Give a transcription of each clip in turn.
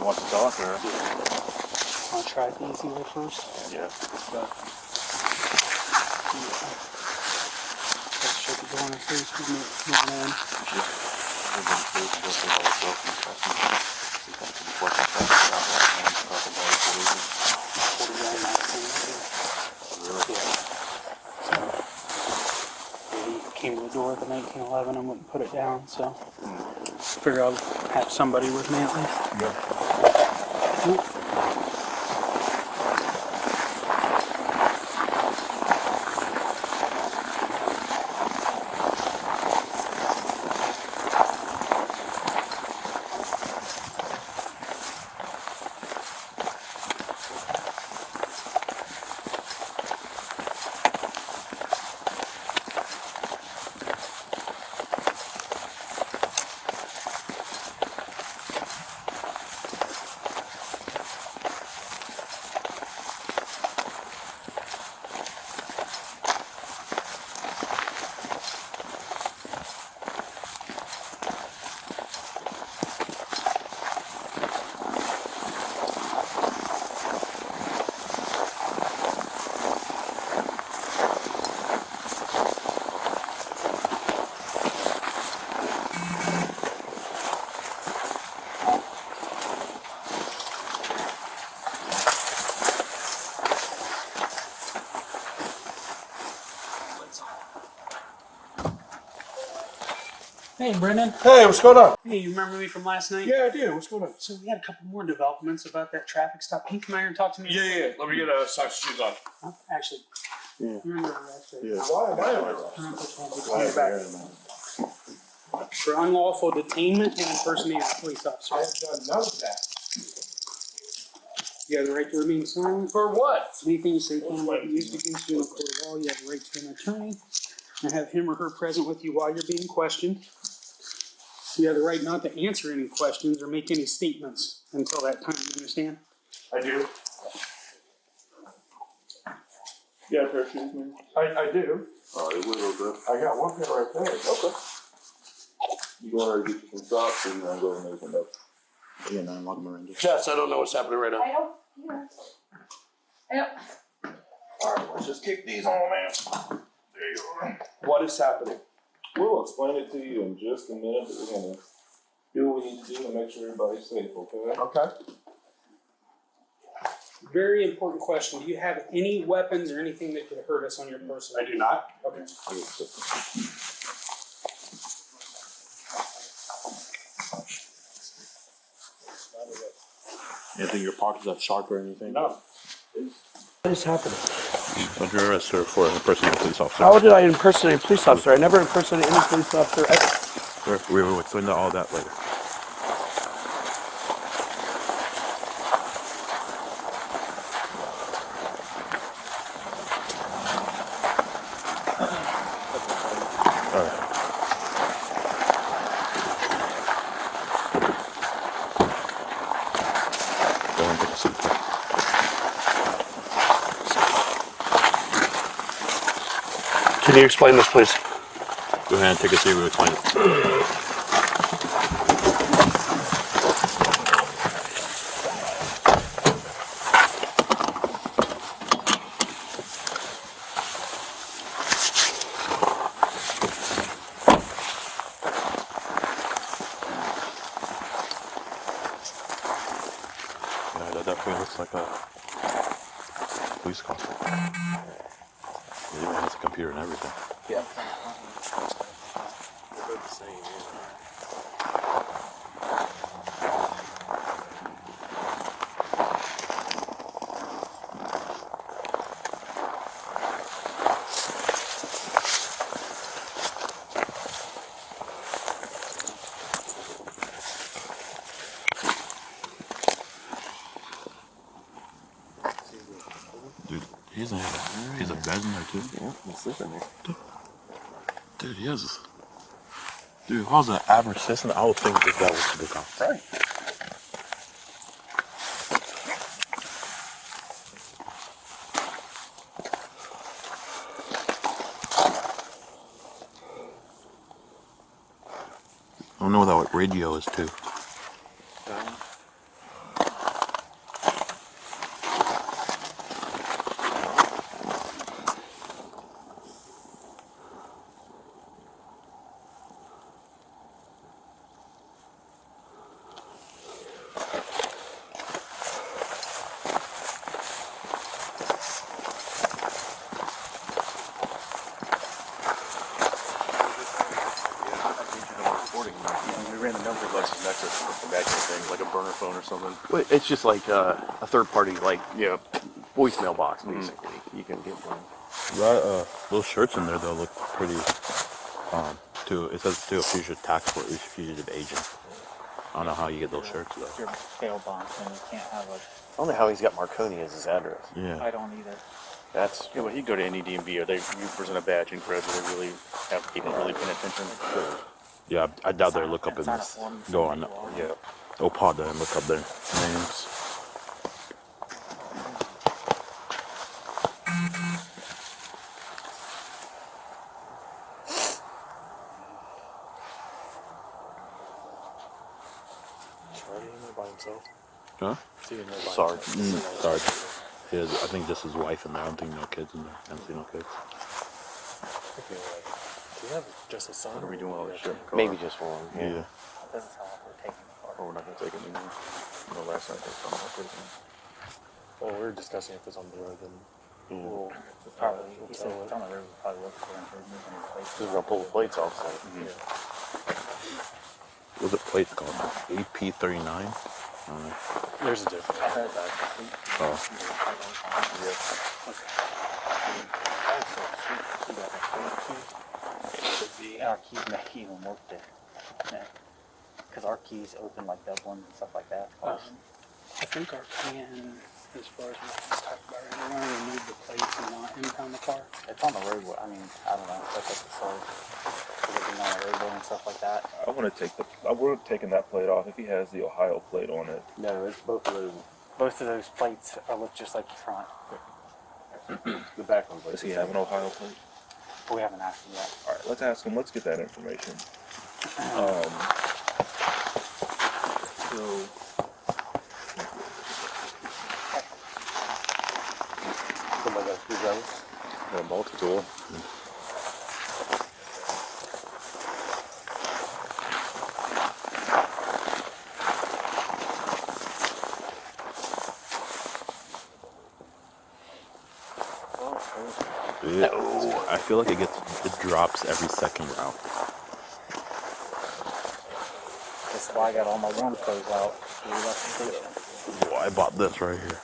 want to talk or? I'll try the easy way first. Yeah. Let's shut the door in her face with me going in. Came to the door at the 1911 and wouldn't put it down, so figure I'll have somebody with me at least. Yeah. Hey, Brendan. Hey, what's going on? Hey, you remember me from last night? Yeah, I do. What's going on? So we had a couple more developments about that traffic stop. Can you come out here and talk to me? Yeah. Let me get socks and shoes on. Huh? Actually, Yeah. you remember actually. Yeah. Why am I under arrest? For unlawful detainment and impersonating a police officer. I have done none of that. You have the right to remain silent. For what? Anything you say can be used against you in a court of law. You have the right to an attorney and have him or her present with you while you're being questioned. You have the right not to answer any questions or make any statements until that time. You understand? I do. You got a pair of shoes, man? I do. Alright, we'll go good. I got one pair right there. Okay. You go ahead and get you some socks and then go and make them up. Yeah, no, I'm locking my ranges. Jess, I don't know what's happening right now. I don't either. Alright, let's just kick these on, man. There you go. What is happening? We'll explain it to you in just a minute, but we're gonna do what we need to do and make sure everybody's safe, okay? Okay. Very important question. Do you have any weapons or anything that could hurt us on your person? I do not. Okay. Anything in your pockets that's sharp or anything? No. What is happening? Under arrest, sir, for impersonating a police officer. How did I impersonate a police officer? I never impersonated any police officer ever. Sir, we will explain all that later. Go ahead and take a seat. Can you explain this, please? Go ahead and take a seat. We'll explain it. Yeah, that definitely looks like a police car. It even has a computer and everything. Yeah. Dude, he's a bed in there too. Yeah, he's sleeping there. Dude, he has. Dude, if I was an average citizen, I would think this guy was the cop. Right. I don't know what that radio is too. a badging thing, like a burner phone or something? Well, it's just like a third party, like Yeah. voicemail box, basically. You can get one. Those shirts in there though look pretty. It says to a fugitive agent. I don't know how you get those shirts though. Your bail bond, and you can't have a. I don't know how he's got Marconi as his address. Yeah. I don't either. That's Yeah, well, you go to any DMV, or you present a badge and creds, or they really have people really paying attention. Yeah, I doubt they look up in It's not a this. form Go for on you all. Yeah. Opada and look up their names. Charlie in there by himself. Huh? Is he in there by Sorry. himself? Sorry. I think just his wife in there. I don't think no kids in there. I don't see no kids. Okay, like, do you have just a son? Or are we doing all this shit? maybe just one. Yeah. This is how we're taking the car. Or we're not gonna take it anymore. No, last night they found out prison. Well, we were discussing if it's on the road, then We'll probably, he said if it's on the road, we'll probably look for him for moving the place. We're gonna pull the plates off. So. What's the plate called? AP39? I don't know. there's a difference. I heard that. Oh. And our keys make even work there. Because our keys open like doublings and stuff like that. I think our plan, as far as what let's talk about, right, we want to remove the plates and not impound the car. It's on the road. I mean, I don't know. That's like the soul. Being on the roadway and stuff like that. I would have taken that plate off if he has the Ohio plate on it. No, it's both of those. Both of those plates look just like the front. The back one. Does he have an Ohio plate? But we haven't asked him yet. All right, let's ask him. Let's get that information. So Somebody got two drivers. A multi-tool. I feel like it drops every second route. That's why I got all my warm clothes out. We left the station. Well, I bought this right here.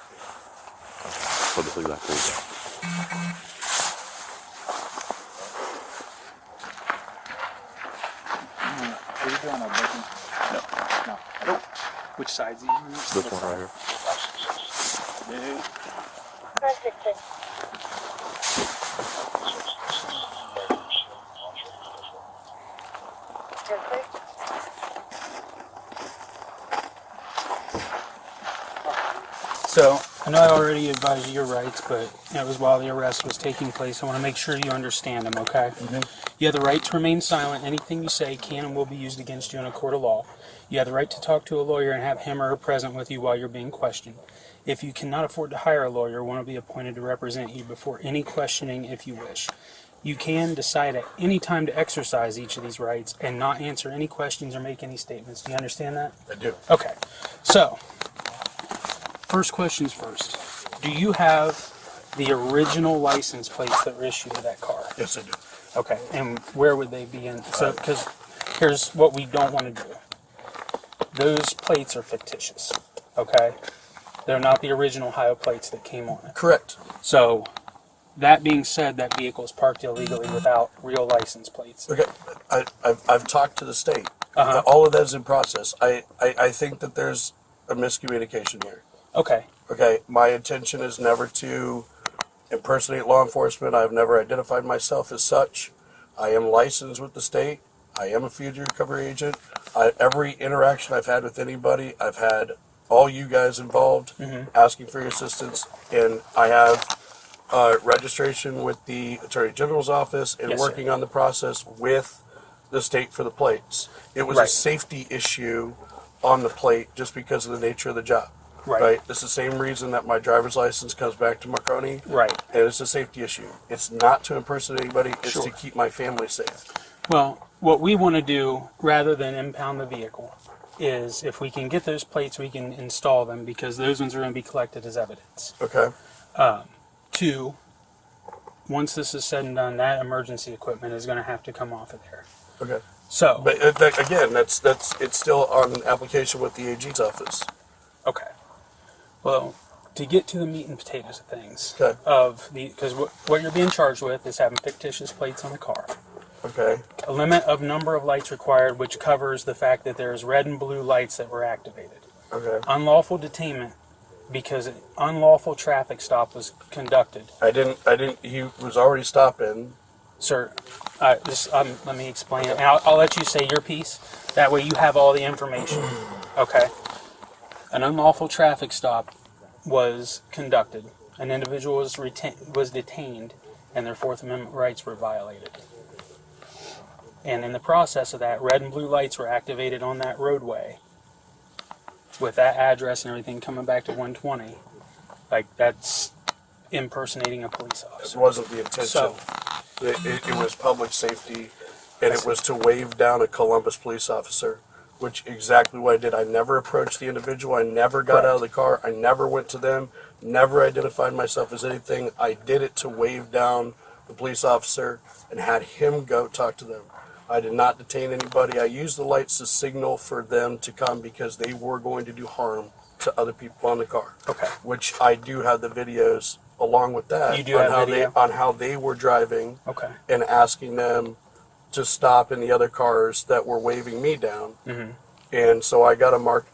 So this is exactly Are you doing a booking? No. No. Which side's he on? this one right here. So, I know I already advised you your rights, but that was while the arrest was taking place. I want to make sure you understand them, okay? You have the right to remain silent. Anything you say can and will be used against you in a court of law. You have the right to talk to a lawyer and have him or her present with you while you're being questioned. If you cannot afford to hire a lawyer, one will be appointed to represent you before any questioning if you wish. You can decide at any time to exercise each of these rights and not answer any questions or make any statements. Do you understand that? I do. Okay. So, first questions first. Do you have the original license plates that were issued to that car? Yes, I do. Okay. And where would they be in? So, because here's what we don't want to do. Those plates are fictitious. Okay? They're not the original Ohio plates that came on it. Correct. So, that being said, that vehicle is parked illegally without real license plates. Okay. I've talked to the state. Uh-huh. All of that is in process. I think that there's a miscommunication here. Okay. Okay. My intention is never to impersonate law enforcement. I've never identified myself as such. I am licensed with the state. I am a fugitive recovery agent. Every interaction I've had with anybody, I've had all you guys involved asking for your assistance, and I have registration with the Attorney General's office and Yes, sir. working on the process with the state for the plates. It was a Right. safety issue on the plate just because of the nature of the job. Right. It's the same reason that my driver's license comes back to Marconi. Right. And it's a safety issue. It's not to impersonate anybody. It's Sure. to keep my family safe. Well, what we want to do, rather than impound the vehicle, is if we can get those plates, we can install them because those ones are going to be collected as evidence. Okay. Two, once this is said and done, that emergency equipment is going to have to come off of there. Okay. So, But again, that's it's still on an application with the AG's office. okay. Well, to get to the meat and potatoes of things, Okay. because what you're being charged with is having fictitious plates on the car. Okay. A limit of number of lights required, which covers the fact that there's red and blue lights that were activated. Okay. Unlawful detainment because an unlawful traffic stop was conducted. I didn't. He was already stopping. Sir, let me explain it. And I'll let you say your piece. That way you have all the information. Okay. An unlawful traffic stop was conducted. An individual was detained, and their Fourth Amendment rights were violated. And in the process of that, red and blue lights were activated on that roadway with that address and everything coming back to 120. Like, that's impersonating a police It officer. wasn't the intention. So, It was public safety, and it was to wave down a Columbus police officer, which exactly what I did. I never approached the individual. I never got out of the car. I never went to them. Never identified myself as anything. I did it to wave down the police officer and had him go talk to them. I did not detain anybody. I used the lights to signal for them to come because they were going to do harm to other people on the car. Okay. Which I do have the videos along with that. You do have video? On how they were driving. okay. And asking them to stop in the other cars that were waving me down. Mm-hmm. And so I got a mark.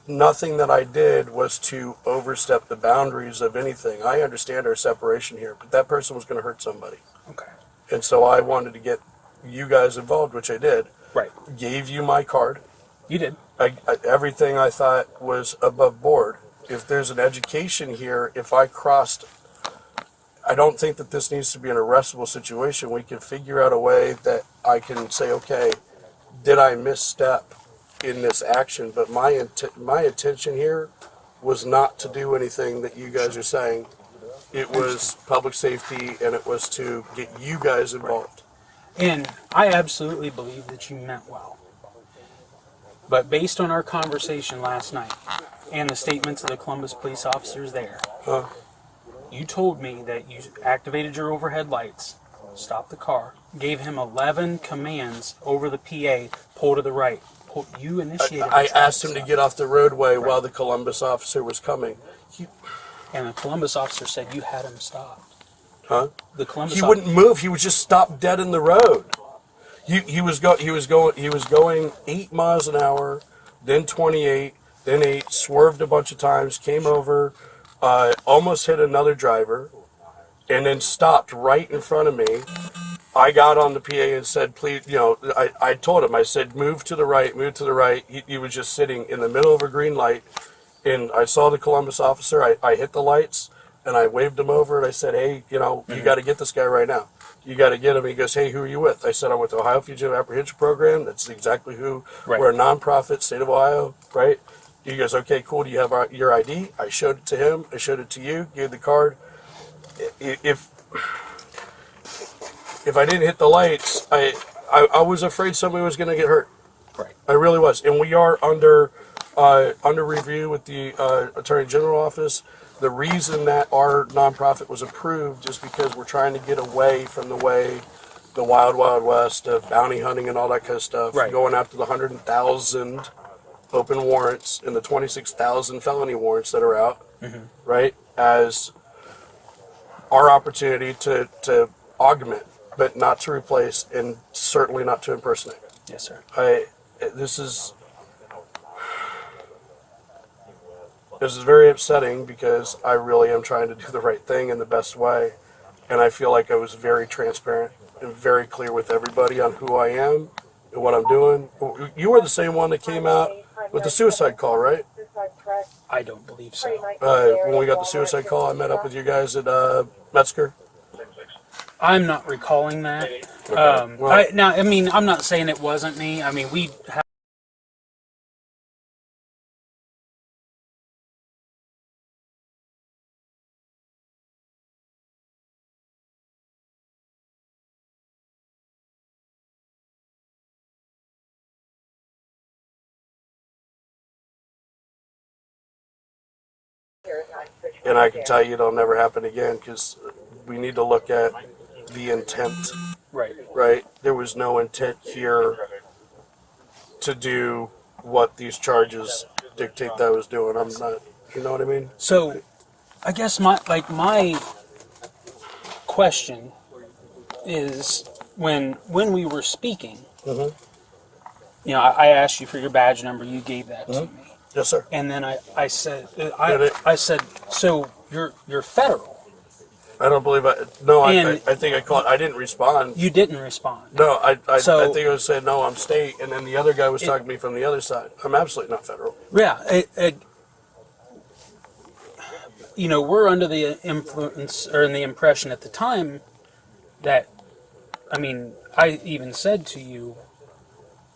Nothing that I did was to overstep the boundaries of anything. I understand our separation here, but that person was going to hurt somebody. Okay. And so I wanted to get you guys involved, which I did. Right. Gave you my card. You did. Everything I thought was above board. If there's an education here, if I crossed, I don't think that this needs to be an arrestable situation. We can figure out a way that I can say, okay, did I misstep in this action? But my intention here was not to do anything that you guys are saying. It was public safety, and it was to get you guys involved. And I absolutely believe that you meant well. But based on our conversation last night and the statements of the Columbus police officers there, you told me that you activated your overhead lights, stopped the car, gave him 11 commands over the PA, pull to the right. You initiated I this asked him to stop. get off the roadway while the Columbus officer was coming. And the Columbus officer said you had him stopped. Huh? The Columbus He wouldn't move. He was just stopped dead in the road. He was going 8 miles an hour, then 28, then 8, swerved a bunch of times, came over, almost hit another driver, and then stopped right in front of me. I got on the PA and said, please, I told him, I said, move to the right, move to the right. He was just sitting in the middle of a green light, and I saw the Columbus officer. I hit the lights, and I waved him over, and I said, hey, you got to get this guy right now. You got to get him. He goes, hey, who are you with? I said, I'm with the Ohio Fugitive Apprehension Program. That's exactly who. Right. We're a nonprofit, state of Ohio, right? He goes, okay, cool. Do you have your ID? I showed it to him. I showed it to you. Gave the card. If I didn't hit the lights, I was afraid somebody was going to get hurt. Right. I really was. And we are under review with the Attorney General office. The reason that our nonprofit was approved is because we're trying to get away from the wild, wild west of bounty hunting and all that kind of stuff. Right. Going after the 100,000 open warrants and the 26,000 felony warrants that are out, right? As our opportunity to augment, but not to replace, and certainly not to impersonate. Yes, sir. This is very upsetting because I really am trying to do the right thing in the best way. And I feel like I was very transparent and very clear with everybody on who I am and what I'm doing. You were the same one that came out with the suicide call, right? I don't believe so. When we got the suicide call, I met up with you guys at Metzger. I'm not recalling that. Well- I'm not saying it wasn't me. I mean, we have. And I can tell you it'll never happen again because we need to look at the intent, Right. right? There was no intent here to do what these charges dictate that I was doing. I'm not, you know what I mean? So, I guess my question is when we were speaking, Mm-hmm. you know, I asked you for your badge number. You gave that to me, Yes, sir. and then I said Did it? I said, so you're federal. I don't believe I think I called. I didn't respond. You didn't respond. No, I So- think I was saying, no, I'm state. And then the other guy was talking to me from the other side. I'm absolutely not federal. Yeah, you know, we're under the influence or in the impression at the time that, I mean, I even said to you,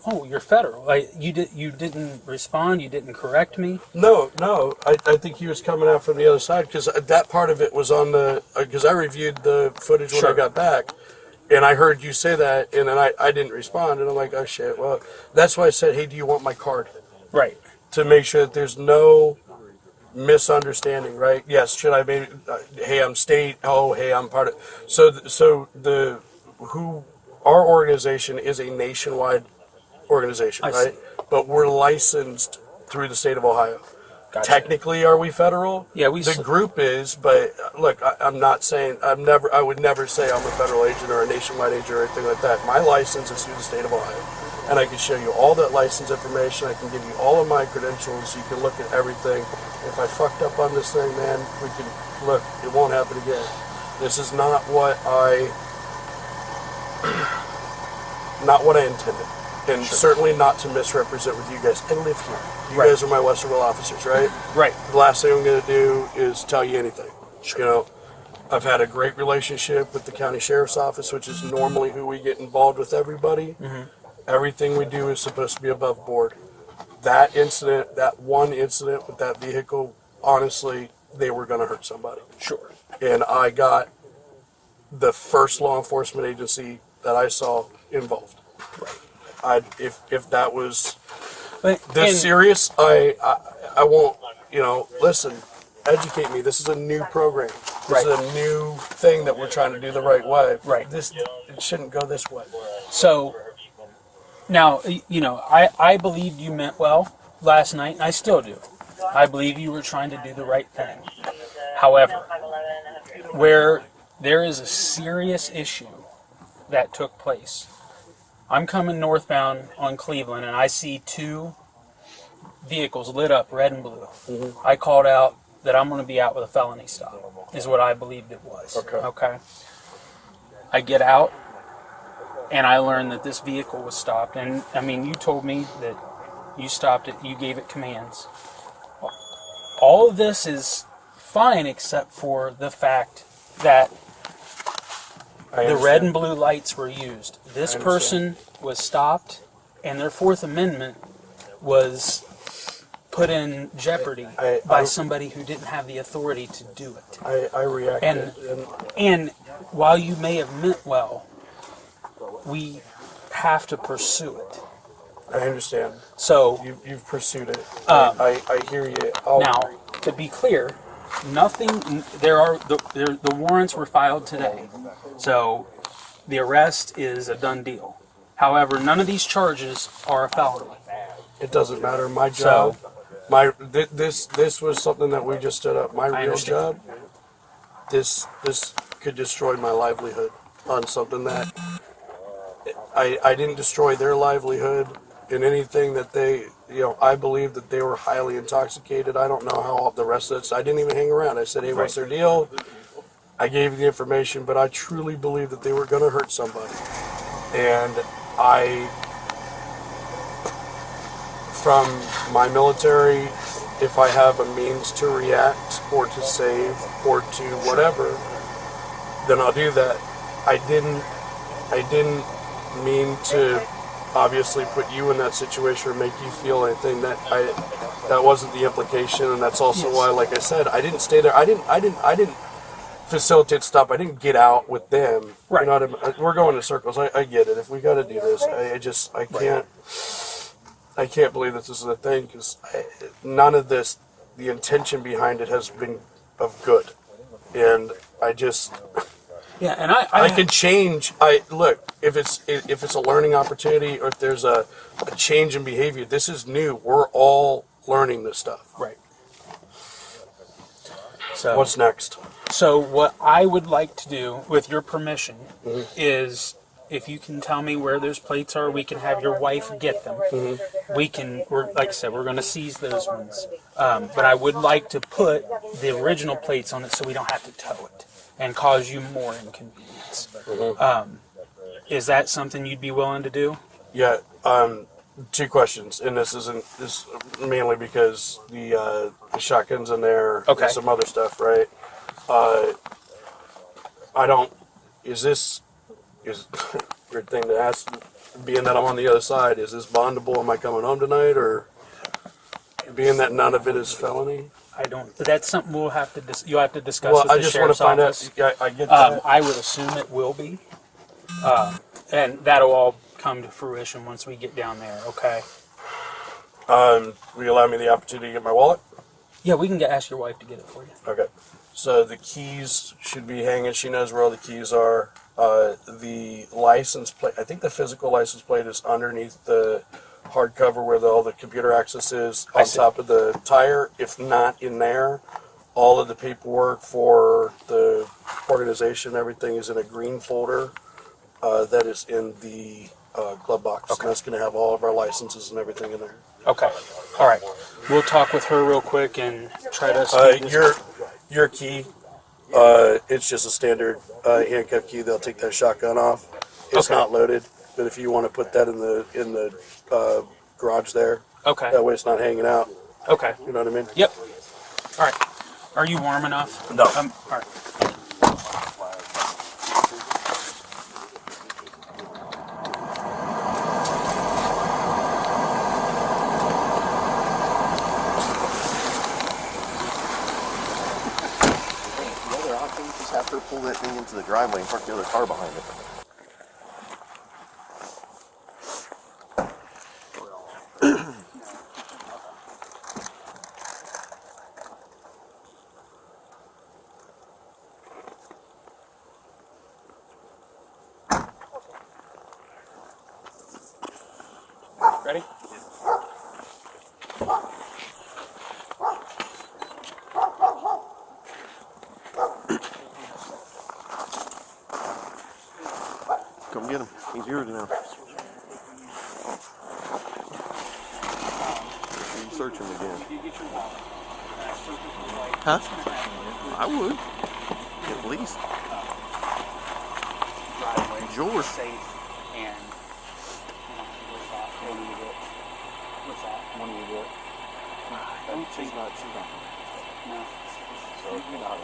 "Oh, you're federal." You didn't respond. You didn't correct me. No, I think he was coming out from the other side because that part of it was on the, because I reviewed the footage when I Sure. got back. And I heard you say that, and then I didn't respond. And I'm like, oh, shit. Well, that's why I said, hey, do you want my card? Right. To make sure that there's no misunderstanding, right? Yes, should I maybe, hey, I'm state, oh, hey, I'm part of, our organization is a nationwide organization, I see. right? But we're licensed through the state of Ohio. Gotcha. Technically, are we federal? Yeah, the group is, but look, I'm not saying, I would never say I'm a federal agent or a nationwide agent or anything like that. My license is through the state of Ohio. And I can show you all that license information. I can give you all of my credentials. You can look at everything. If I fucked up on this thing, man, we can look. It won't happen again. This is not what I intended, and certainly not to misrepresent with you guys. I live here. You Right. guys are my Westerville officers, right? Right. The last thing I'm going to do is tell you anything. You know, I've had a great relationship with the county sheriff's office, which is normally who we get involved with everybody. Mm-hmm. Everything we do is supposed to be above board. That incident, that one incident with that vehicle, honestly, they were going to hurt somebody. Sure. And I got the first law enforcement agency that I saw involved. If that was this serious, I won't, you know, listen, educate me. This is a new program. This is a new thing that we're trying to do the right way. Right. It shouldn't go this way. So now, you know, I believed you meant well last night, and I still do. I believe you were trying to do the right thing. However, where there is a serious issue that took place, I'm coming northbound on Cleveland, and I see two vehicles lit up, red and blue. Mm-hmm. I called out that I'm going to be out with a felony stop, is what I believed it was. Okay. I get out, and I learned that this vehicle was stopped. And, I mean, you told me that you stopped it, you gave it commands. All of this is fine except for the fact that the red and blue lights were used. This person was stopped, and their Fourth Amendment was put in jeopardy by somebody who didn't have the authority to do it. I reacted. And while you may have meant well, we have to pursue it. I understand. So You've pursued it. I hear you. now, to be clear, nothing. The warrants were filed today, so the arrest is a done deal. However, none of these charges are a felony. It doesn't matter. My job, this was something that we just stood up. My real understand. job, this could destroy my livelihood on something that I didn't destroy their livelihood in anything that they, you know, I believe that they were highly intoxicated. I don't know how the rest of it. I didn't even hang around. I said, hey, what's their deal? I gave you the information, but I truly believe that they were going to hurt somebody. And from my military, if I have a means to react or to save or to whatever, then I'll do that. I didn't mean to obviously put you in that situation or make you feel anything. That wasn't the implication, and that's also why, like I said, I didn't stay there. I didn't facilitate stop. I didn't get out with them. Right. You know what I mean? We're going in circles. I get it. If we got to do this, I can't. I can't believe that this is a thing because none of this, the intention behind it has been of good, and I just. Yeah, and I can change. I look if it's a learning opportunity or if there's a change in behavior. This is new. We're all learning this stuff. right. So What's next? So what I would like to do, with your permission, is if you can tell me where those plates are, we can have your wife get them. Like I said, we're going to seize those ones. But I would like to put the original plates on it so we don't have to tow it and cause you more inconvenience. Is that something you'd be willing to do? Yeah. Two questions, and this mainly because the shotguns in there, Okay. and some other stuff, right? Is weird thing to ask, being that I'm on the other side, is this bondable? Am I coming home tonight, or being that none of it is felony? I don't. That's something we'll have to. You'll have to discuss Well, with I the just want to sheriff's find office. out. I get that. I would assume it will be, and that'll all come to fruition once we get down there. Okay. Will you allow me the opportunity to get my wallet? Yeah, we can ask your wife to get it for you. Okay. So the keys should be hanging. She knows where all the keys are. The license plate, I think the physical license plate is underneath the hardcover where all the computer access is on top of the tire. If not in there, all of the paperwork for the organization, everything is in a green folder that is in the glove box. Okay. And that's going to have all of our licenses and everything in there. Okay. All right. We'll talk with her real quick and try to speed this. Your key, it's just a standard handcuff key. They'll take that shotgun off. It's Okay. not loaded, but if you want to put that in the garage there, Okay. that way it's not hanging out. Okay. You know what I mean? Yep. All right. Are you warm enough? No. All right. The other option, just have her pull that thing into the driveway and park the other car behind it. Ready? Come get him. He's yours now. You search him again. Huh? I would. At least. It's yours. Safe and when you get what's that? When you get she's not no. So you're not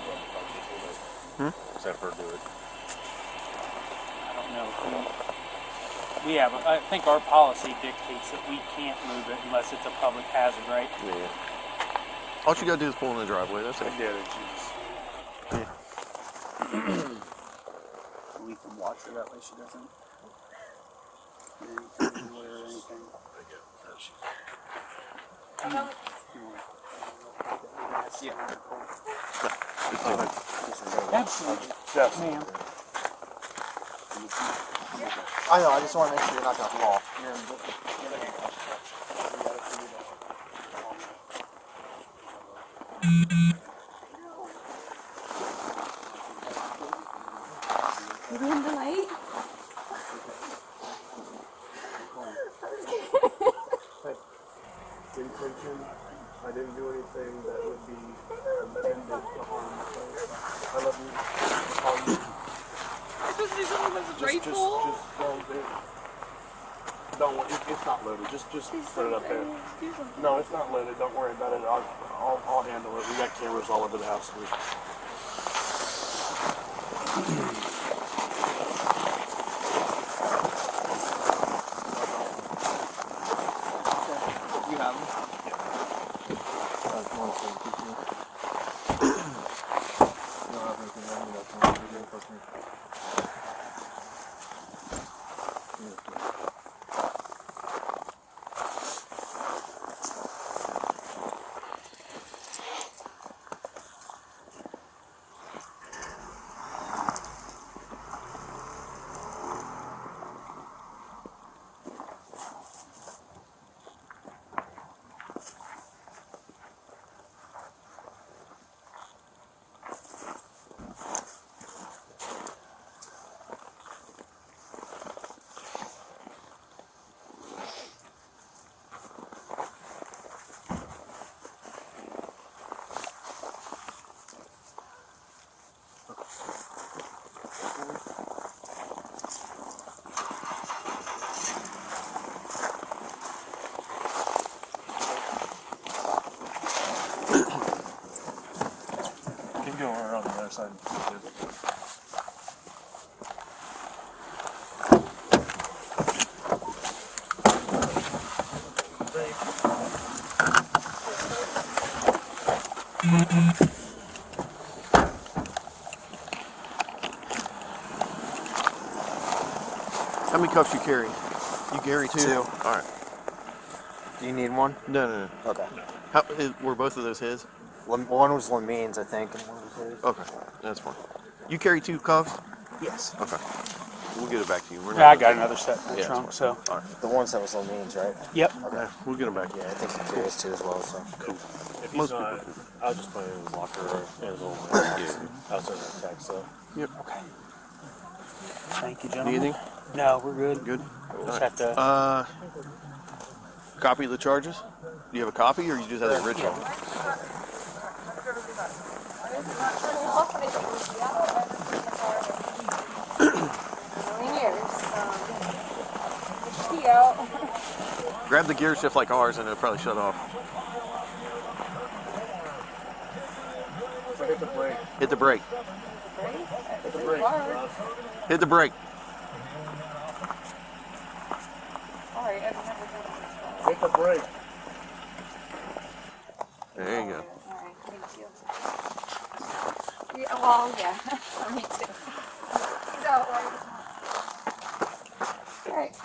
Just have her do it. I don't know. We have I think our policy dictates that we can't move it unless it's a public hazard, right? Yeah. All you gotta do is pull in the driveway. That's it. I get it. She's We can watch her that way she doesn't anything or anything. Absolutely. Yes. Ma'am. I know. I just want to make sure you're not gonna fall. You doing the light? Intention. I didn't do anything that would be intended to harm the place. I love you. I'm supposed to do something that's grateful. It's not loaded. Just put it up there. No, it's not loaded. Don't worry about it. I'll handle it. We got cameras all over the house. You have them. Keep going around the other side. How many cuffs you carry? You carry two? Two. All right. Do you need one? No. Okay. Were both of those his? One was Lamine's, I think, and one was his. Okay, that's fine. You carry two cuffs? Yes. Okay. We'll get it back to you. We're Yeah, I not- got another set in the Yeah, trunk, that's so. fine. All right. The ones that was Lamine's, right? Yep. Okay. We'll get them back to you. Yeah, I think he carries two as well, so. Cool. If Most he's not, I'll just put it in his locker or in his little outside the tag, so. Yep. Okay. Thank you, Need gentlemen. anything? No, we're good. Good. Just have to. Copy of the charges? Do you have a copy or you just have the original? Grab the gear shift like ours and it'll probably shut off. Hit the brake. Hit the brake. Hit the brake. Hit the brake. Hit the brake. There you go. Alright, thank you. Yeah, well, yeah, me too. He's out right. Alright,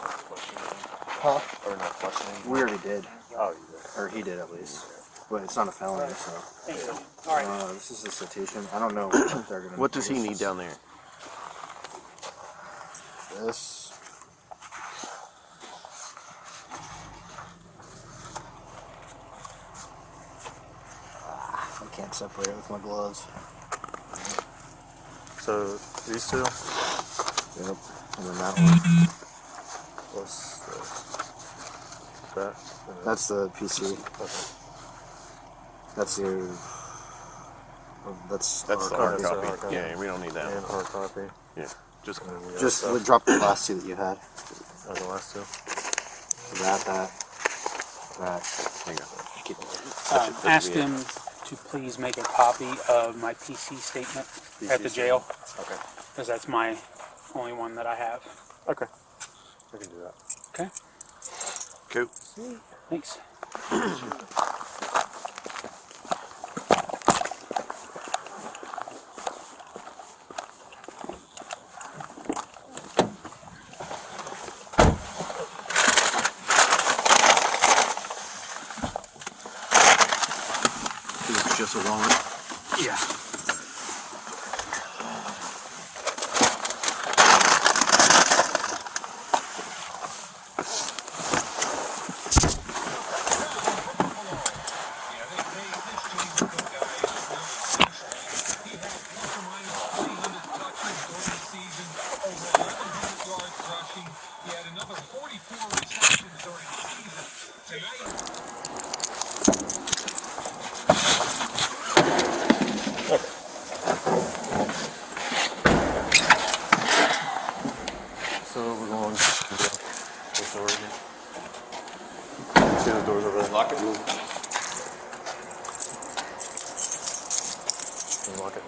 Huh? Or not questioning. We already did. Oh, you did. Or he did at least. But it's not a felony, so. This is a citation. I don't know if they're gonna. What does he need down there? This. I can't separate it with my gloves. So, these two? Yep. And then that one. Plus that? That's the PC. Okay. That's the. That's That's the our hard copy. copy. Yeah, we don't need that And one. hard copy. Yeah, just And then the other Just stuff. drop the last two that you had. Oh, the last two. So that. there you go. Keep it. That should Ask be it. him to please make a copy of my PC statement at the jail, Okay. because that's my only one that I have. Okay. We can do that. Okay? Cool. Thanks. It's just a wallet. Yeah. So we're going to this door again. See the doors over there? Lock it. Can you lock it?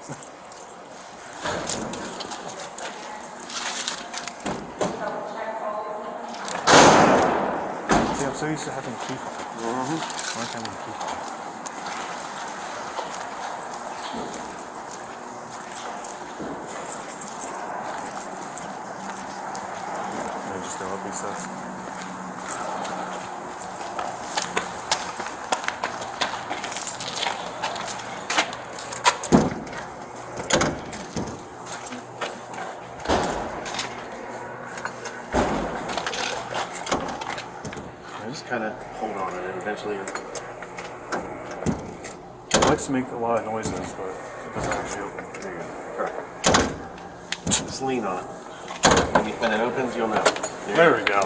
See, I'm so used to having a key fob. I like having a key fob. And just go up these steps. I just kind of hold on it and eventually it likes to make a lot of noises, but it doesn't actually open. There you go. Perfect. Just lean on it. When it opens, you'll know. There we go.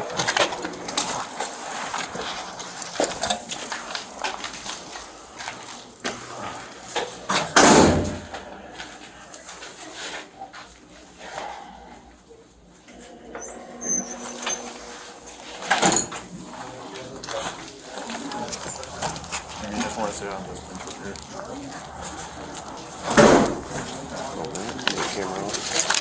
I sit on this bench over here. Camera off.